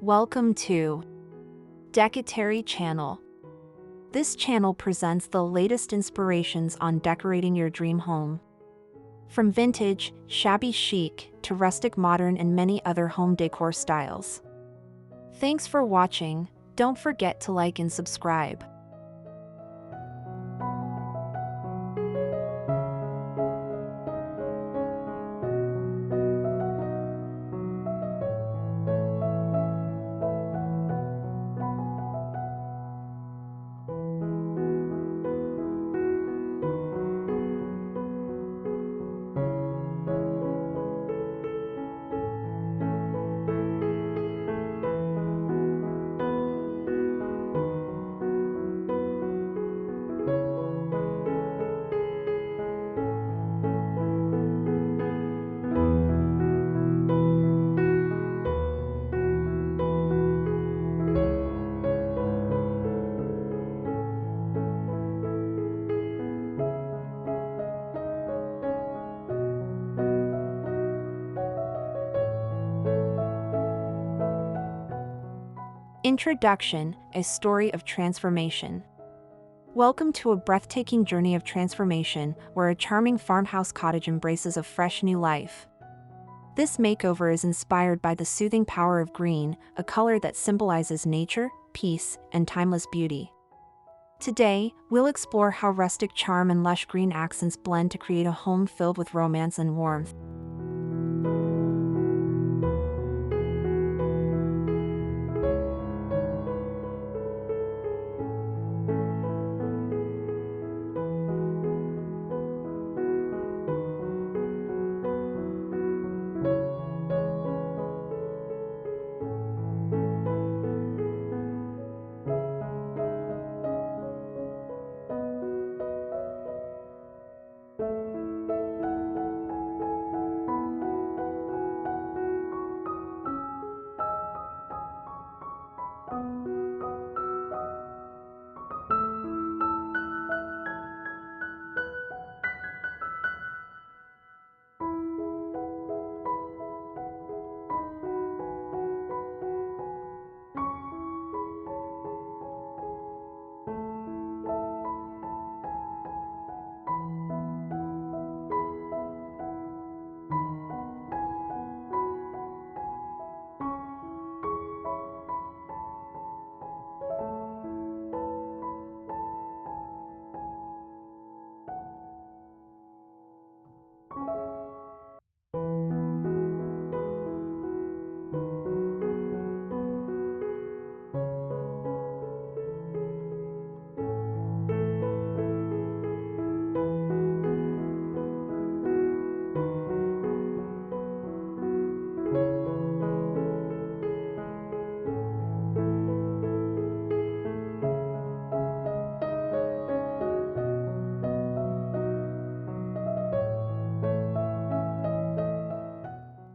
Welcome to Decorative channel. This channel presents the latest inspirations on decorating your dream home. From vintage, shabby chic, to rustic modern and many other home decor styles. Thanks for watching. Don't forget to like and subscribe. Introduction: A story of transformation. Welcome to a breathtaking journey of transformation where a charming farmhouse cottage embraces a fresh new life. This makeover is inspired by the soothing power of green, a color that symbolizes nature, peace, and timeless beauty. Today, we'll explore how rustic charm and lush green accents blend to create a home filled with romance and warmth.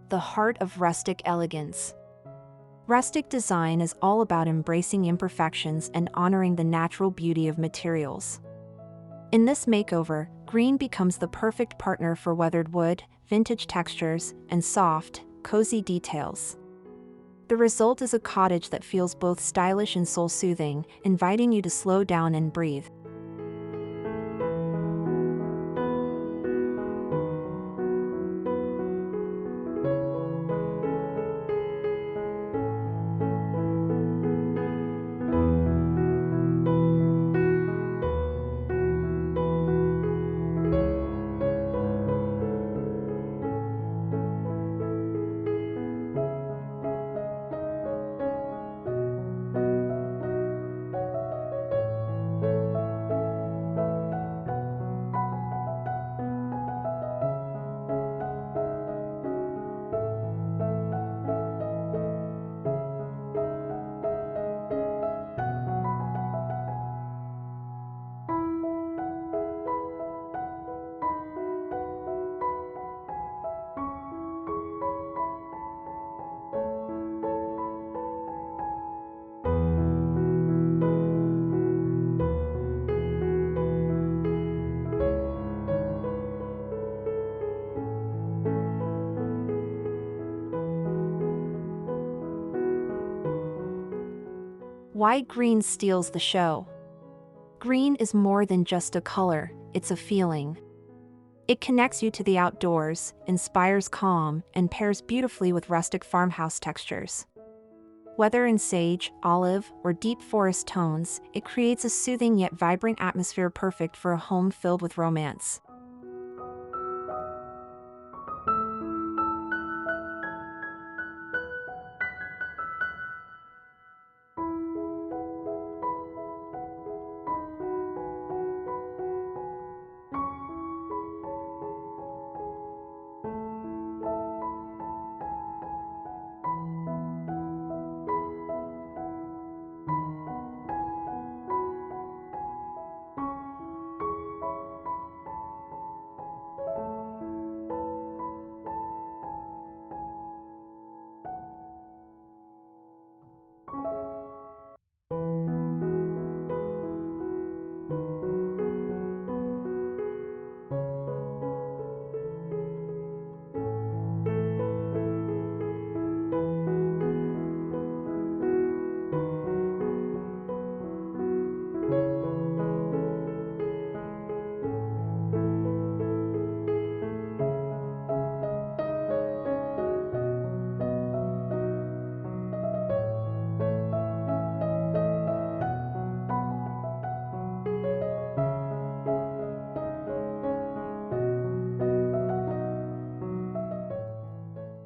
The heart of rustic elegance. Rustic design is all about embracing imperfections and honoring the natural beauty of materials. In this makeover, green becomes the perfect partner for weathered wood, vintage textures, and soft, cozy details. The result is a cottage that feels both stylish and soul-soothing, inviting you to slow down and breathe. Why green steals the show? Green is more than just a color, it's a feeling. It connects you to the outdoors, inspires calm, and pairs beautifully with rustic farmhouse textures. Whether in sage, olive, or deep forest tones, it creates a soothing yet vibrant atmosphere perfect for a home filled with romance.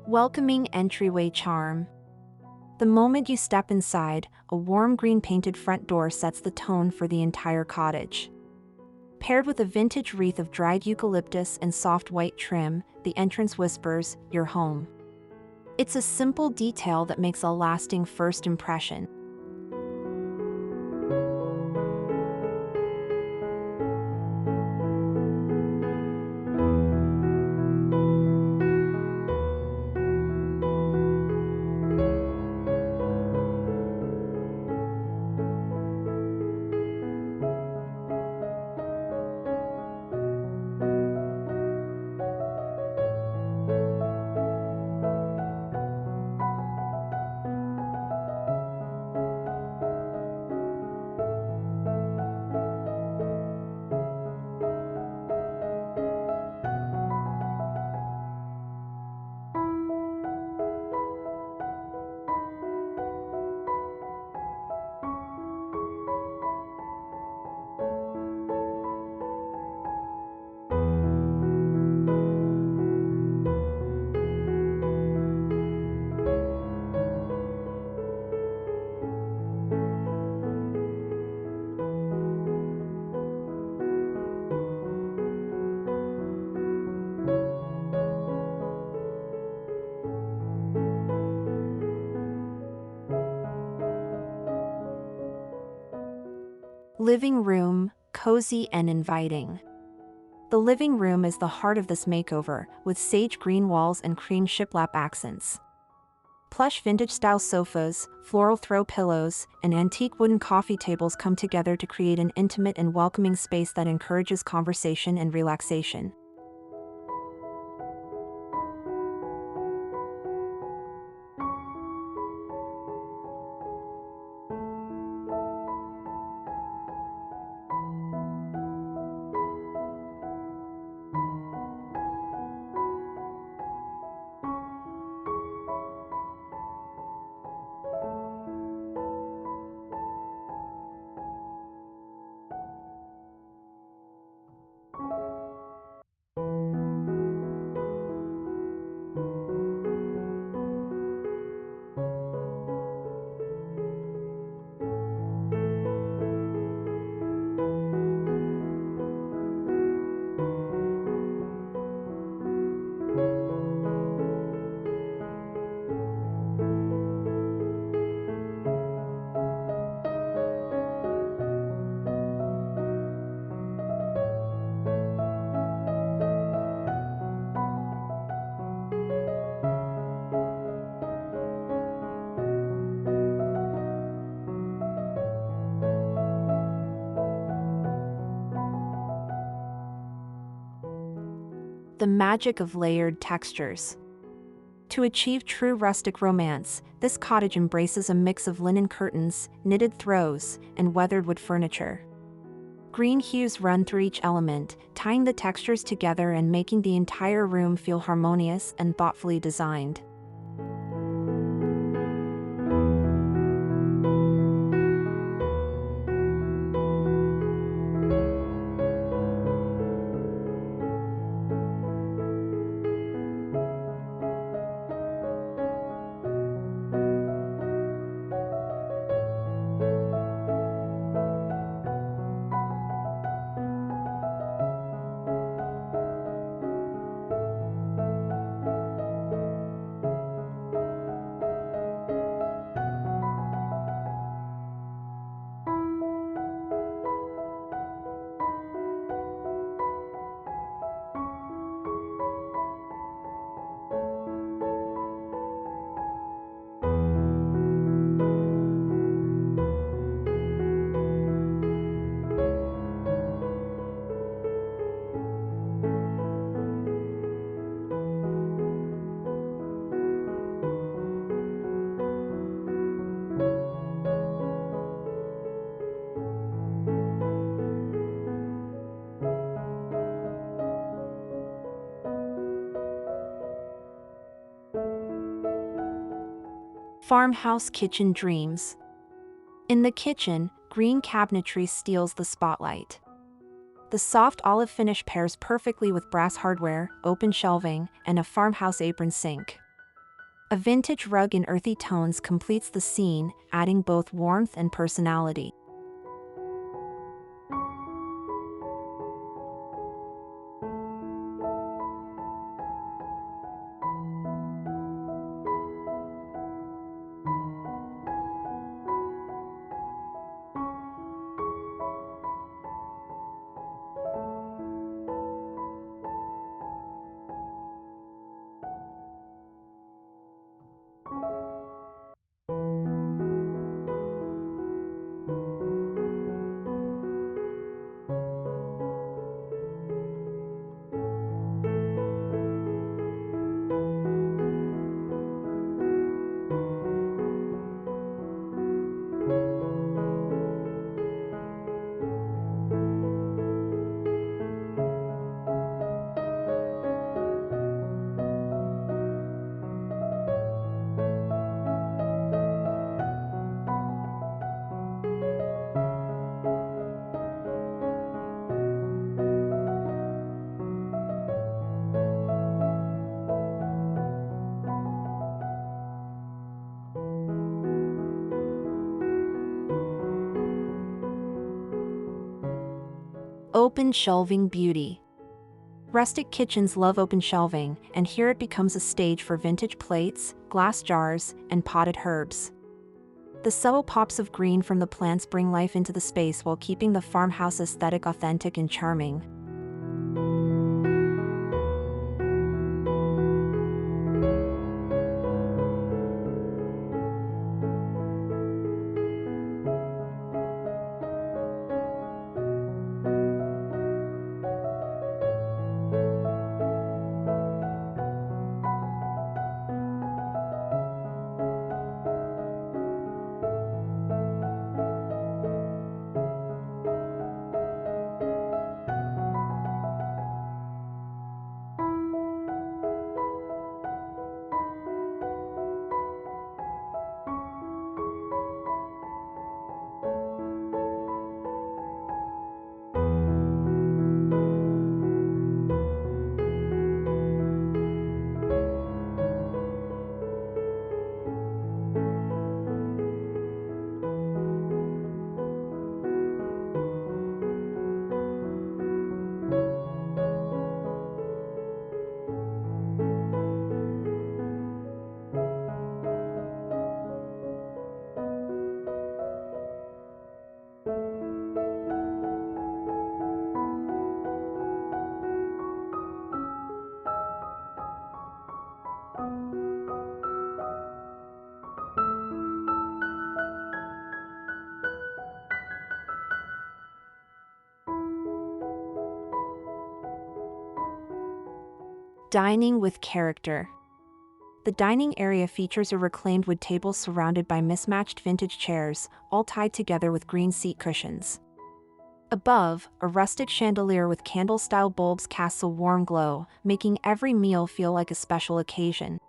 Welcoming entryway charm. The moment you step inside, a warm green painted front door sets the tone for the entire cottage. Paired with a vintage wreath of dried eucalyptus and soft white trim, the entrance whispers, "You're home." It's a simple detail that makes a lasting first impression. Living room, cozy and inviting. The living room is the heart of this makeover, with sage green walls and cream shiplap accents. Plush vintage-style sofas, floral throw pillows, and antique wooden coffee tables come together to create an intimate and welcoming space that encourages conversation and relaxation. The magic of layered textures. To achieve true rustic romance, this cottage embraces a mix of linen curtains, knitted throws, and weathered wood furniture. Green hues run through each element, tying the textures together and making the entire room feel harmonious and thoughtfully designed. Farmhouse kitchen dreams. In the kitchen, green cabinetry steals the spotlight. The soft olive finish pairs perfectly with brass hardware, open shelving, and a farmhouse apron sink. A vintage rug in earthy tones completes the scene, adding both warmth and personality. Open shelving beauty. Rustic kitchens love open shelving, and here it becomes a stage for vintage plates, glass jars, and potted herbs. The subtle pops of green from the plants bring life into the space while keeping the farmhouse aesthetic authentic and charming. Dining with character. The dining area features a reclaimed wood table surrounded by mismatched vintage chairs, all tied together with green seat cushions. Above, a rustic chandelier with candle-style bulbs casts a warm glow, making every meal feel like a special occasion.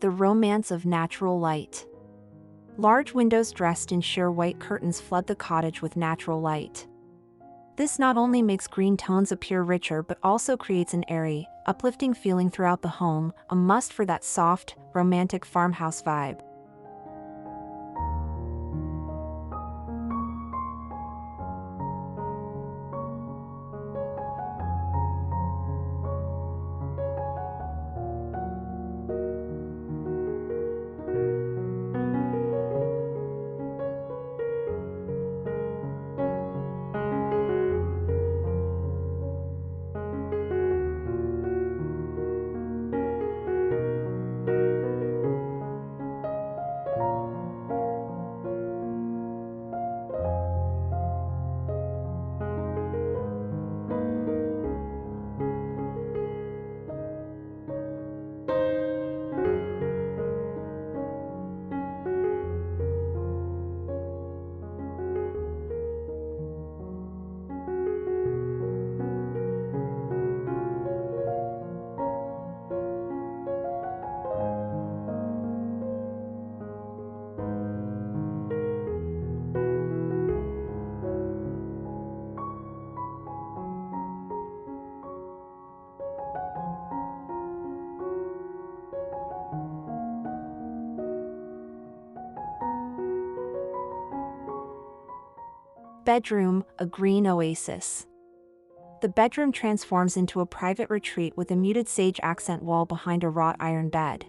The romance of natural light. Large windows dressed in sheer white curtains flood the cottage with natural light. This not only makes green tones appear richer but also creates an airy, uplifting feeling throughout the home, a must for that soft, romantic farmhouse vibe. Bedroom, a green oasis. The bedroom transforms into a private retreat with a muted sage accent wall behind a wrought iron bed.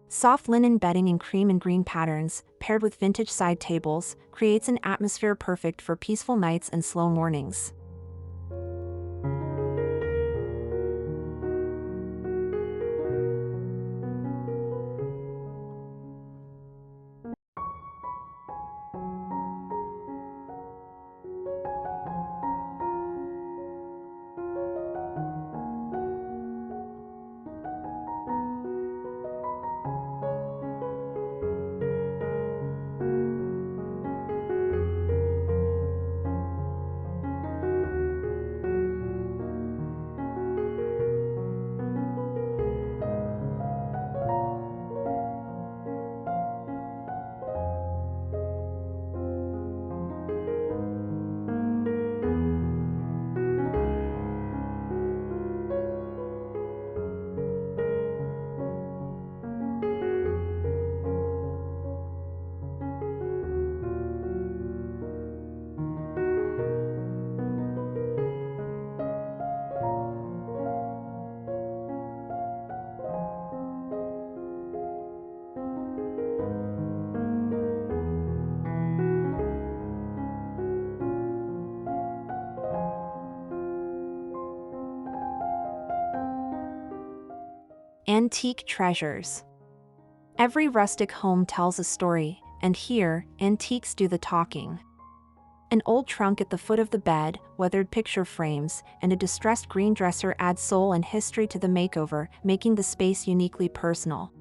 Soft linen bedding in cream and green patterns, paired with vintage side tables, creates an atmosphere perfect for peaceful nights and slow mornings. Antique treasures. Every rustic home tells a story, and here, antiques do the talking. An old trunk at the foot of the bed, weathered picture frames, and a distressed green dresser add soul and history to the makeover, making the space uniquely personal.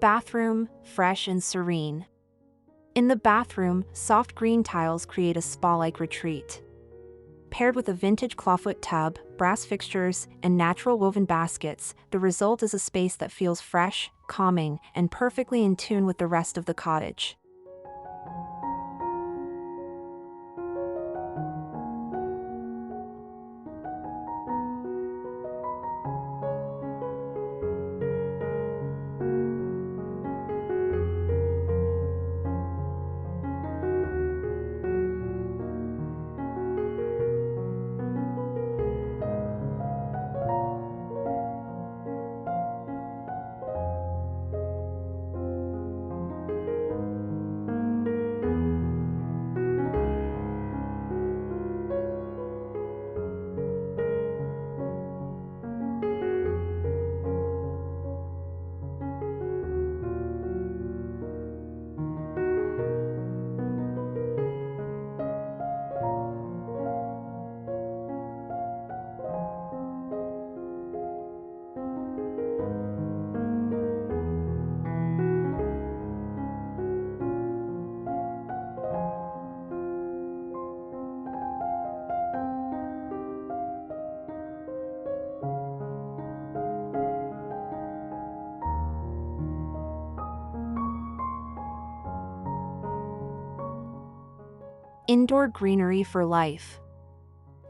Bathroom, fresh and serene. In the bathroom, soft green tiles create a spa-like retreat. Paired with a vintage clawfoot tub, brass fixtures, and natural woven baskets, the result is a space that feels fresh, calming, and perfectly in tune with the rest of the cottage. Indoor greenery for life.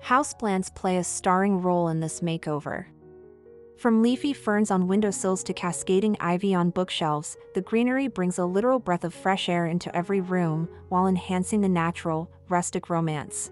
Houseplants play a starring role in this makeover. From leafy ferns on windowsills to cascading ivy on bookshelves, the greenery brings a literal breath of fresh air into every room while enhancing the natural, rustic romance.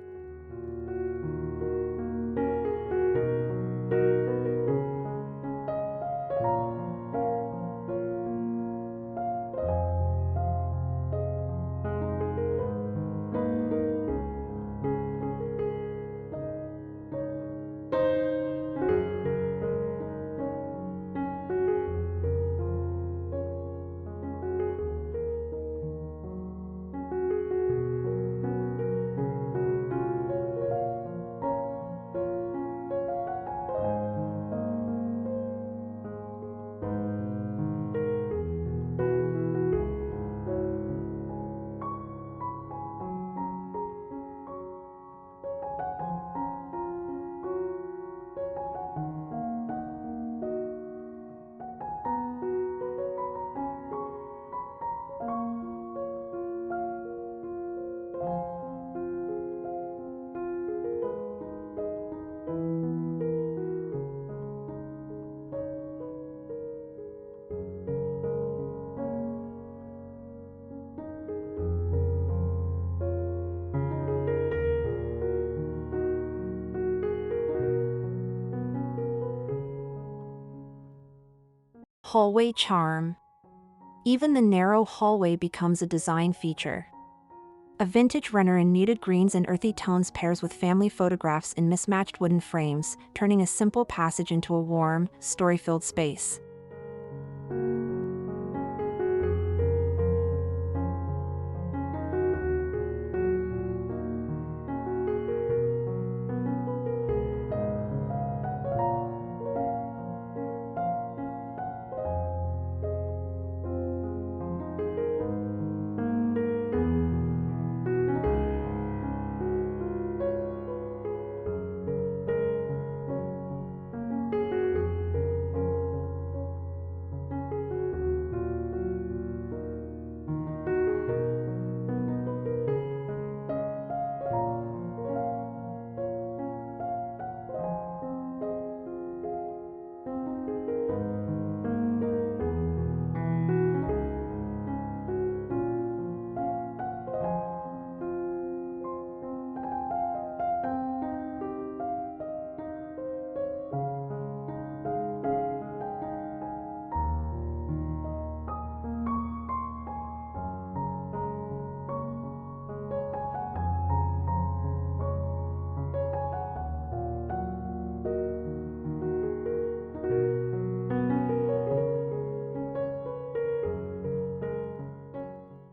Hallway charm. Even the narrow hallway becomes a design feature. A vintage runner in muted greens and earthy tones pairs with family photographs in mismatched wooden frames, turning a simple passage into a warm, story-filled space.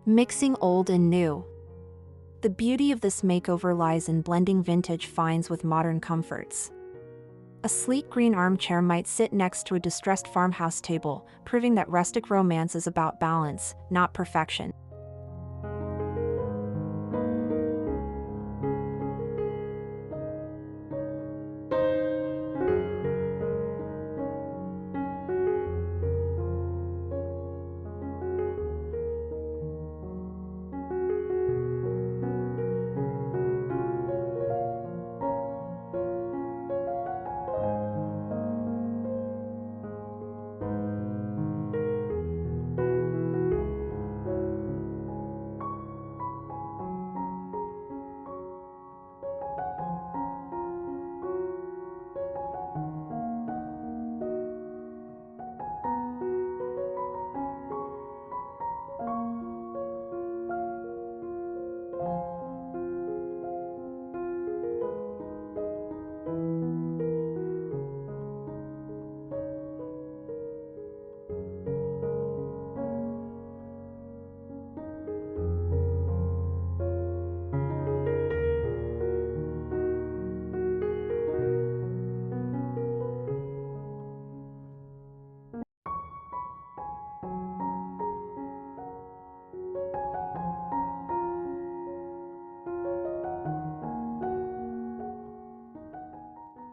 Mixing old and new. The beauty of this makeover lies in blending vintage finds with modern comforts. A sleek green armchair might sit next to a distressed farmhouse table, proving that rustic romance is about balance, not perfection.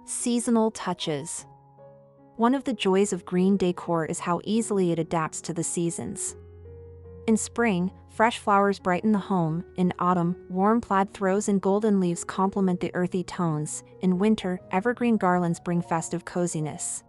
Seasonal touches. One of the joys of green decor is how easily it adapts to the seasons. In spring, fresh flowers brighten the home. In autumn, warm plaid throws and golden leaves complement the earthy tones. In winter, evergreen garlands bring festive coziness.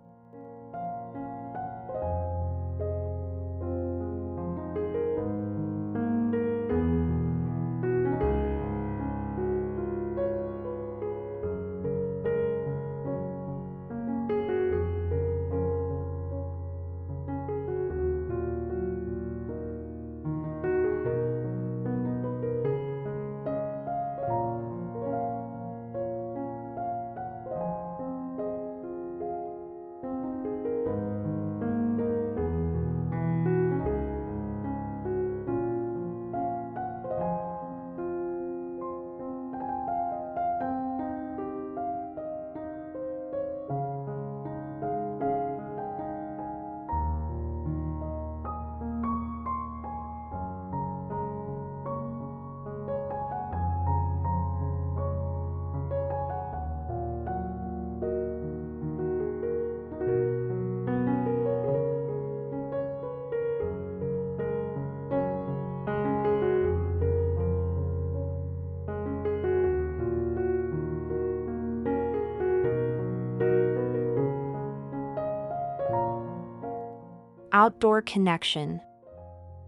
Outdoor connection.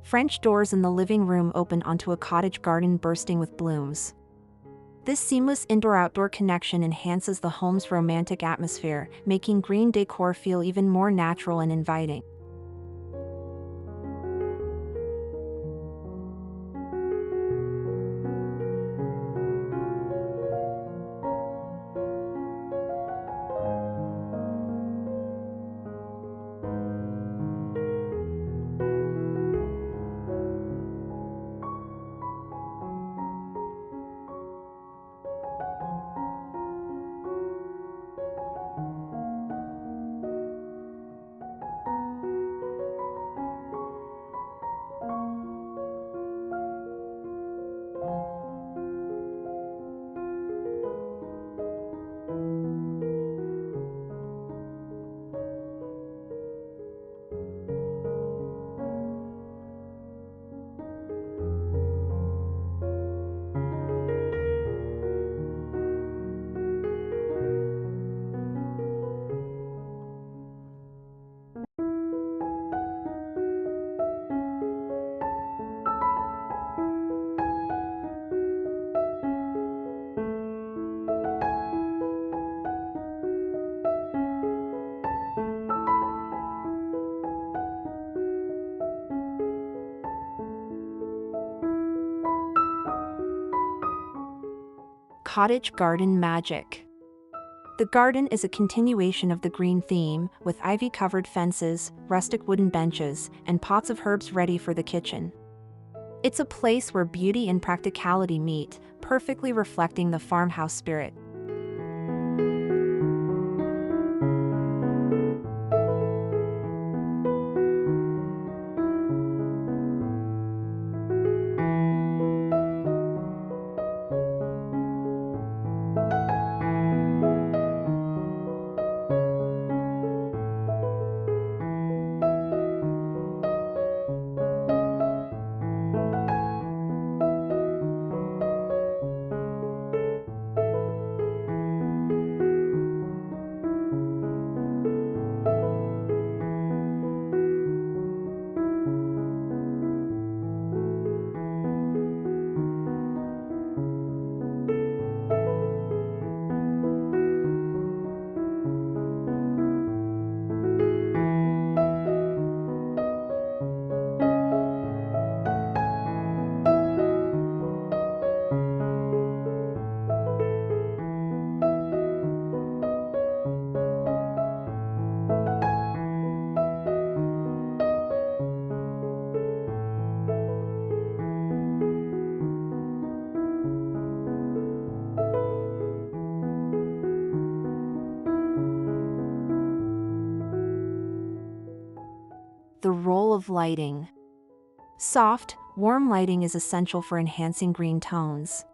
French doors in the living room open onto a cottage garden bursting with blooms. This seamless indoor-outdoor connection enhances the home's romantic atmosphere, making green decor feel even more natural and inviting. Cottage garden magic. The garden is a continuation of the green theme, with ivy-covered fences, rustic wooden benches, and pots of herbs ready for the kitchen. It's a place where beauty and practicality meet, perfectly reflecting the farmhouse spirit. The role of lighting. Soft, warm lighting is essential for enhancing green tones.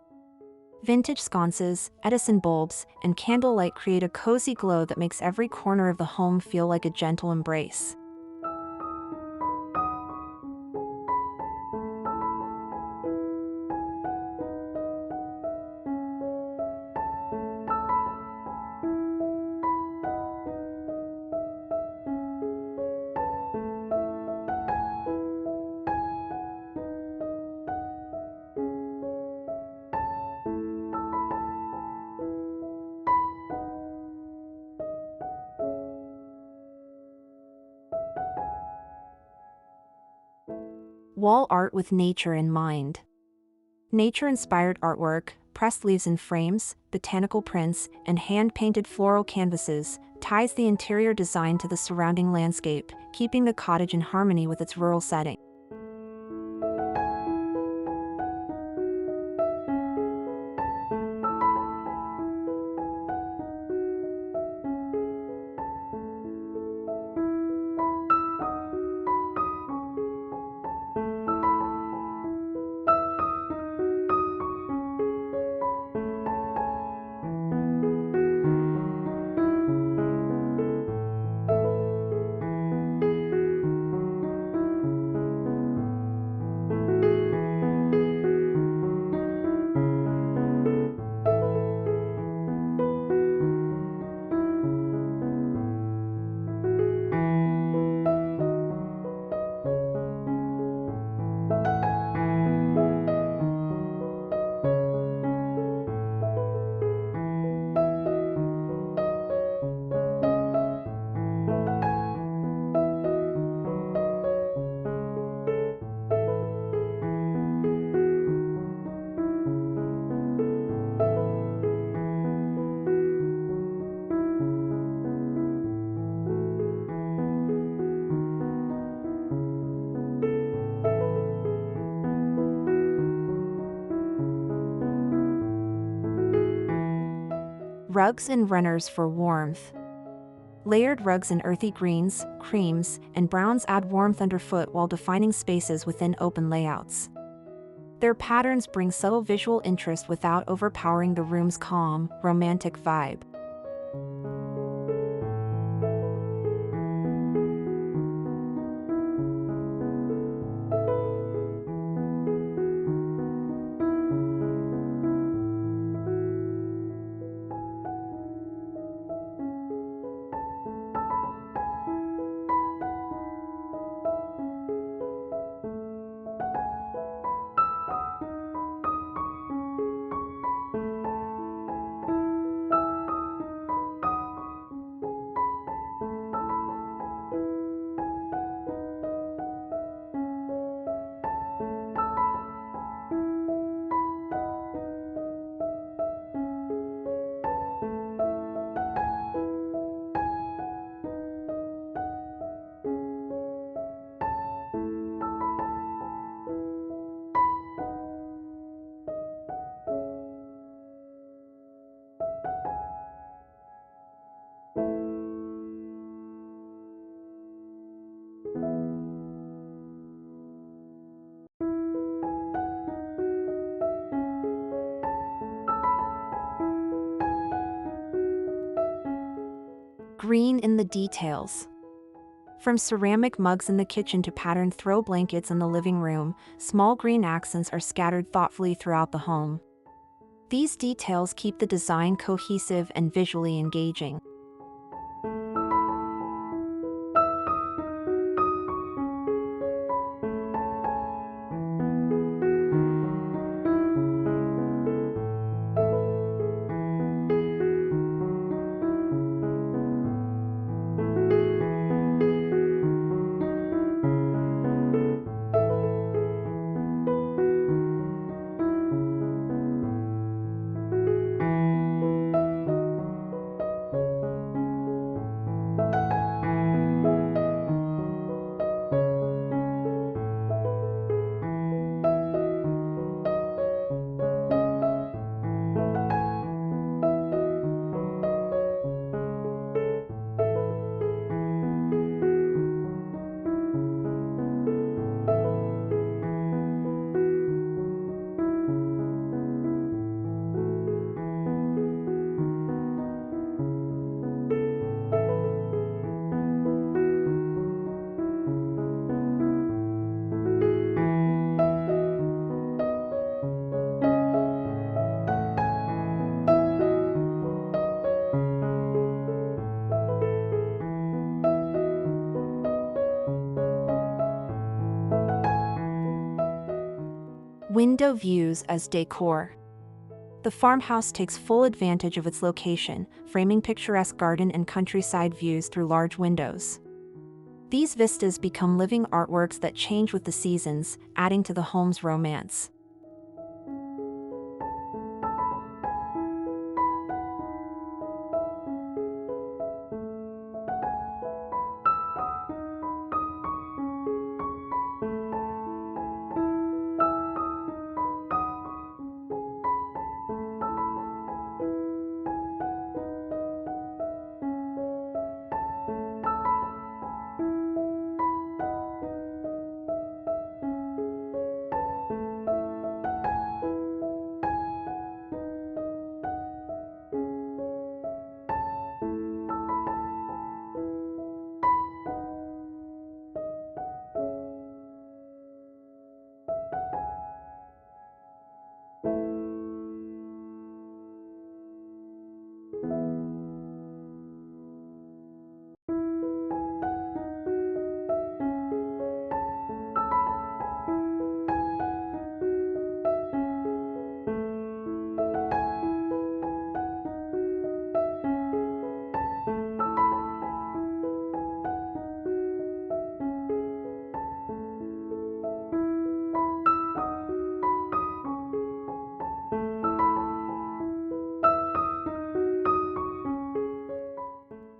Vintage sconces, Edison bulbs, and candlelight create a cozy glow that makes every corner of the home feel like a gentle embrace. Wall art with nature in mind. Nature-inspired artwork, pressed leaves in frames, botanical prints, and hand-painted floral canvases ties the interior design to the surrounding landscape, keeping the cottage in harmony with its rural setting. Rugs and runners for warmth. Layered rugs in earthy greens, creams, and browns add warmth underfoot while defining spaces within open layouts. Their patterns bring subtle visual interest without overpowering the room's calm, romantic vibe. Green in the details. From ceramic mugs in the kitchen to patterned throw blankets in the living room, small green accents are scattered thoughtfully throughout the home. These details keep the design cohesive and visually engaging. Window views as decor. The farmhouse takes full advantage of its location, framing picturesque garden and countryside views through large windows. These vistas become living artworks that change with the seasons, adding to the home's romance.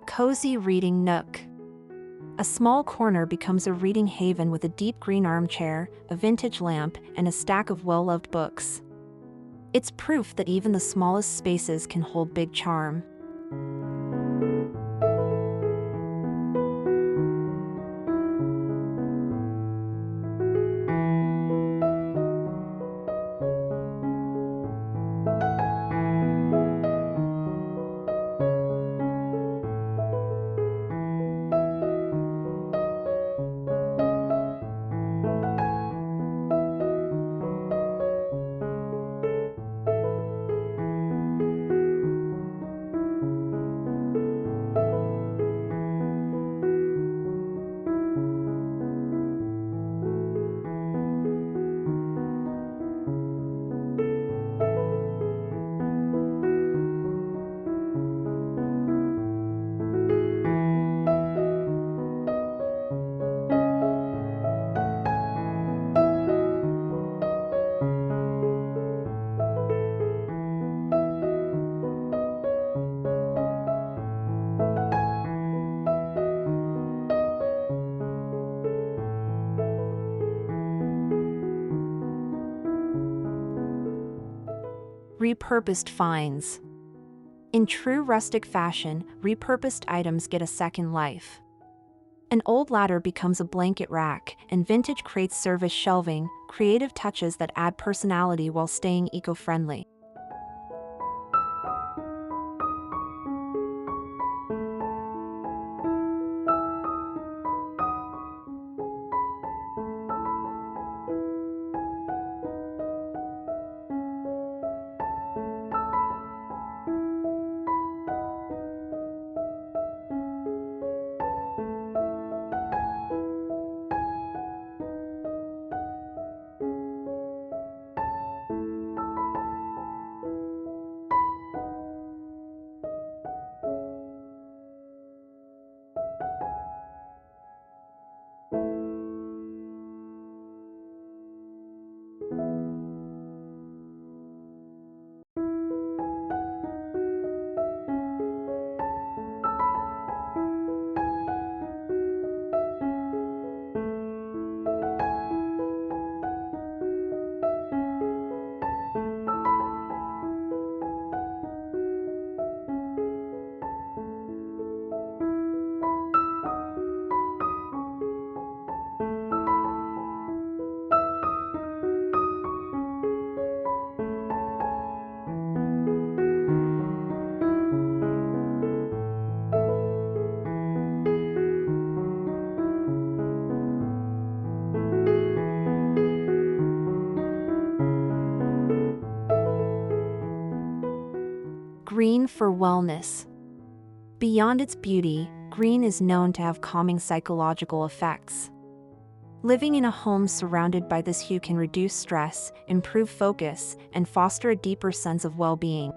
Cozy reading nook. A small corner becomes a reading haven with a deep green armchair, a vintage lamp, and a stack of well-loved books. It's proof that even the smallest spaces can hold big charm. Repurposed finds. In true rustic fashion, repurposed items get a second life. An old ladder becomes a blanket rack, and vintage crates serve as shelving, creative touches that add personality while staying eco-friendly. Green for wellness. Beyond its beauty, green is known to have calming psychological effects. Living in a home surrounded by this hue can reduce stress, improve focus, and foster a deeper sense of well-being.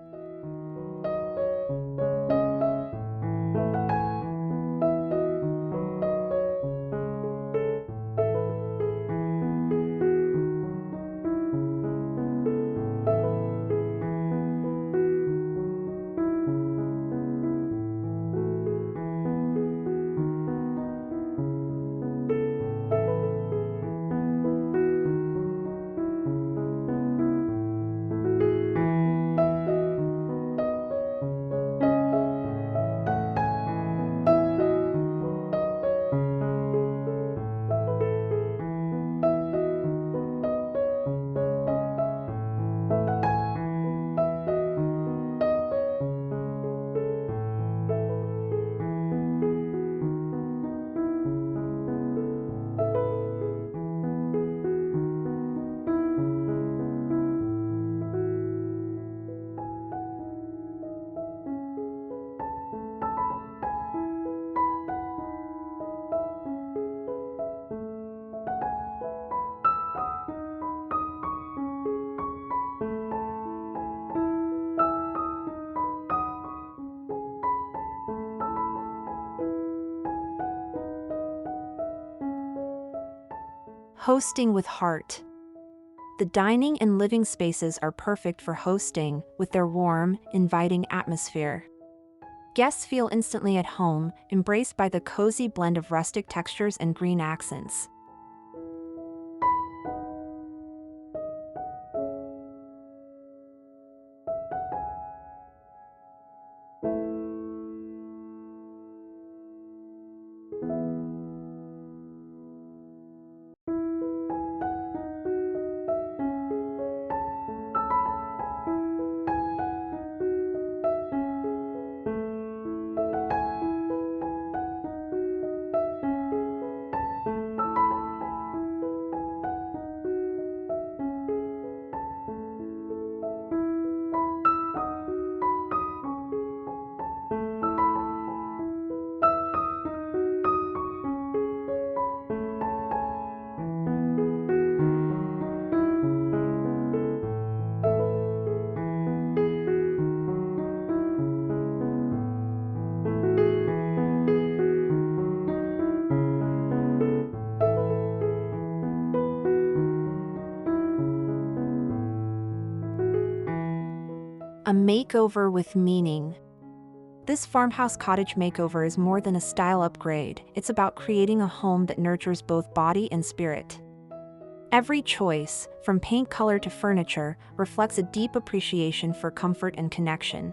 Hosting with heart. The dining and living spaces are perfect for hosting, with their warm, inviting atmosphere. Guests feel instantly at home, embraced by the cozy blend of rustic textures and green accents. A makeover with meaning. This farmhouse cottage makeover is more than a style upgrade. It's about creating a home that nurtures both body and spirit. Every choice, from paint color to furniture, reflects a deep appreciation for comfort and connection.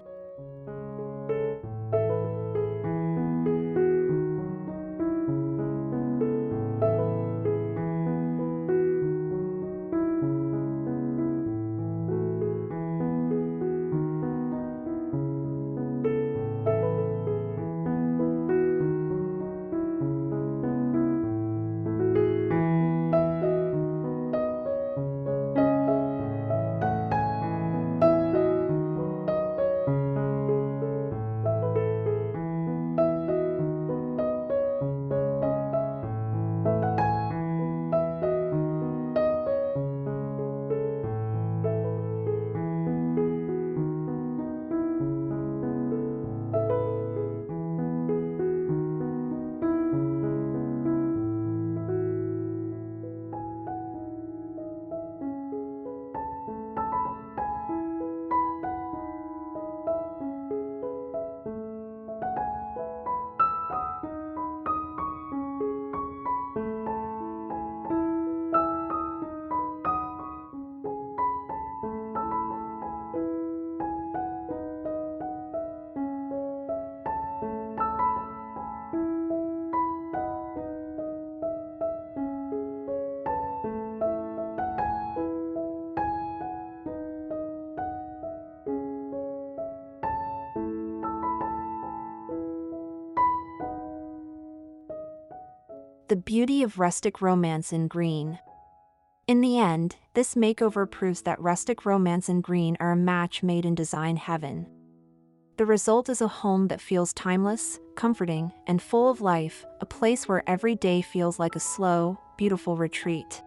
The beauty of rustic romance in green. In the end, this makeover proves that rustic romance and green are a match made in design heaven. The result is a home that feels timeless, comforting, and full of life, a place where every day feels like a slow, beautiful retreat.